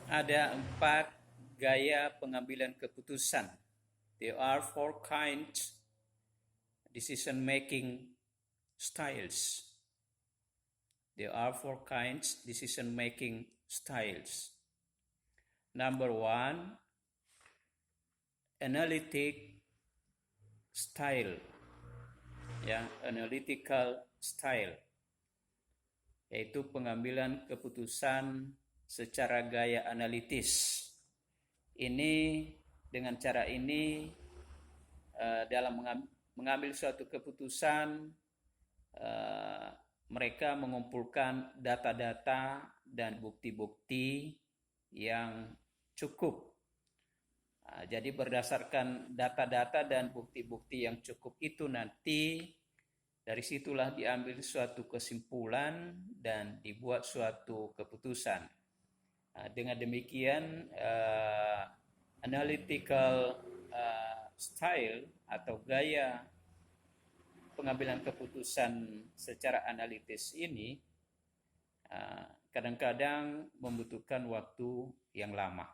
Ada 4 gaya pengambilan keputusan. There are 4 kinds decision making styles. There are 4 kinds decision making styles. Number 1, analytic style. Ya, analytical style. Yaitu pengambilan keputusan secara gaya analitis. Ini dengan cara ini dalam mengambil suatu keputusan mereka mengumpulkan data-data dan bukti-bukti yang cukup. Jadi berdasarkan data-data dan bukti-bukti yang cukup itu nanti dari situlah diambil suatu kesimpulan dan dibuat suatu keputusan. Dengan demikian analytical style atau gaya pengambilan keputusan secara analitis ini kadang-kadang membutuhkan waktu yang lama.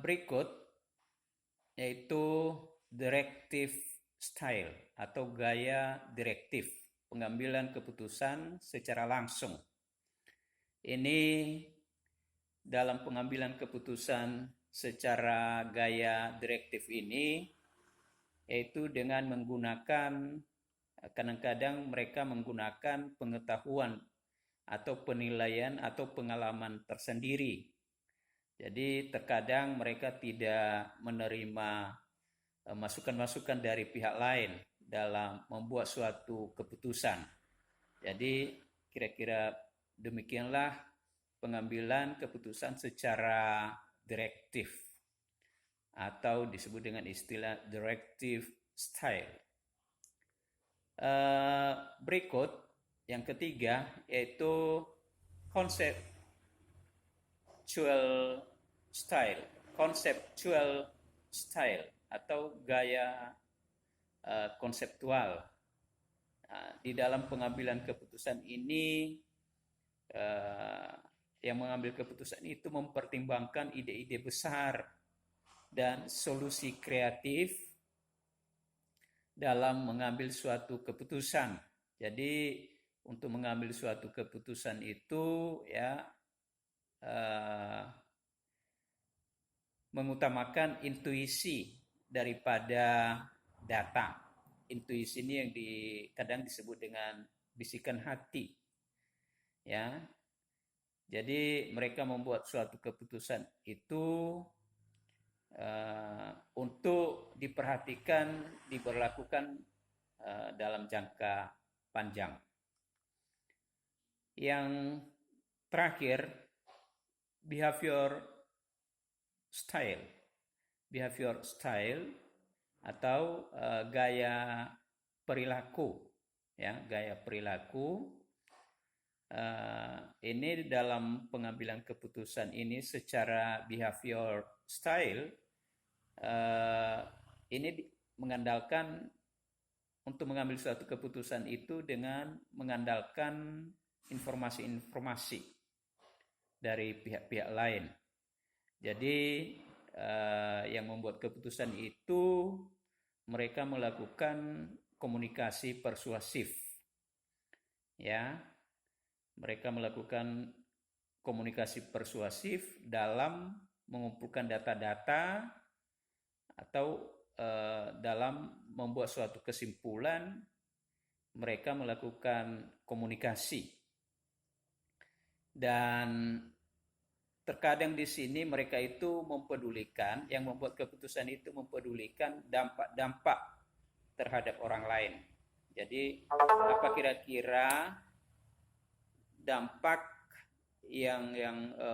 Berikut yaitu directive style atau gaya direktif, pengambilan keputusan secara langsung. Ini dalam pengambilan keputusan secara gaya direktif ini yaitu dengan menggunakan, kadang-kadang mereka menggunakan pengetahuan atau penilaian atau pengalaman tersendiri. Jadi terkadang mereka tidak menerima masukan-masukan dari pihak lain dalam membuat suatu keputusan. Jadi kira-kira demikianlah pengambilan keputusan secara direktif atau disebut dengan istilah directive style. Berikut yang ketiga yaitu conceptual style atau gaya konseptual. Di dalam pengambilan keputusan ini yang mengambil keputusan itu mempertimbangkan ide-ide besar dan solusi kreatif dalam mengambil suatu keputusan. Jadi untuk mengambil suatu keputusan itu ya mengutamakan intuisi daripada data. Intuisi ini yang kadang disebut dengan bisikan hati. Ya. Jadi mereka membuat suatu keputusan itu untuk diperhatikan, diberlakukan dalam jangka panjang. Yang terakhir, behavior style atau gaya perilaku, ya, gaya perilaku. Ini dalam pengambilan keputusan ini secara behavior style ini mengandalkan untuk mengambil suatu keputusan itu dengan mengandalkan informasi-informasi dari pihak-pihak lain. Jadi yang membuat keputusan itu mereka melakukan komunikasi persuasif. Ya. Mereka melakukan komunikasi persuasif dalam mengumpulkan data-data atau dalam membuat suatu kesimpulan. Mereka melakukan komunikasi. Dan terkadang di sini mereka itu mempedulikan, yang membuat keputusan itu mempedulikan dampak-dampak terhadap orang lain. Jadi apa kira-kira dampak yang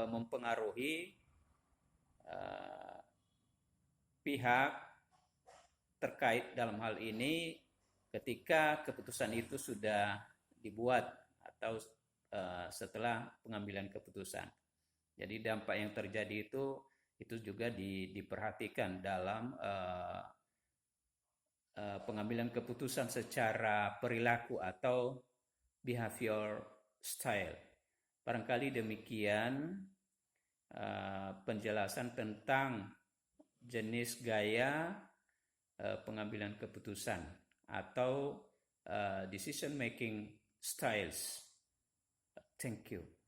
mempengaruhi pihak terkait dalam hal ini ketika keputusan itu sudah dibuat atau setelah pengambilan keputusan. Jadi dampak yang terjadi itu juga diperhatikan dalam pengambilan keputusan secara perilaku atau behavior style. Barangkali demikian penjelasan tentang jenis gaya pengambilan keputusan atau decision making styles. Thank you.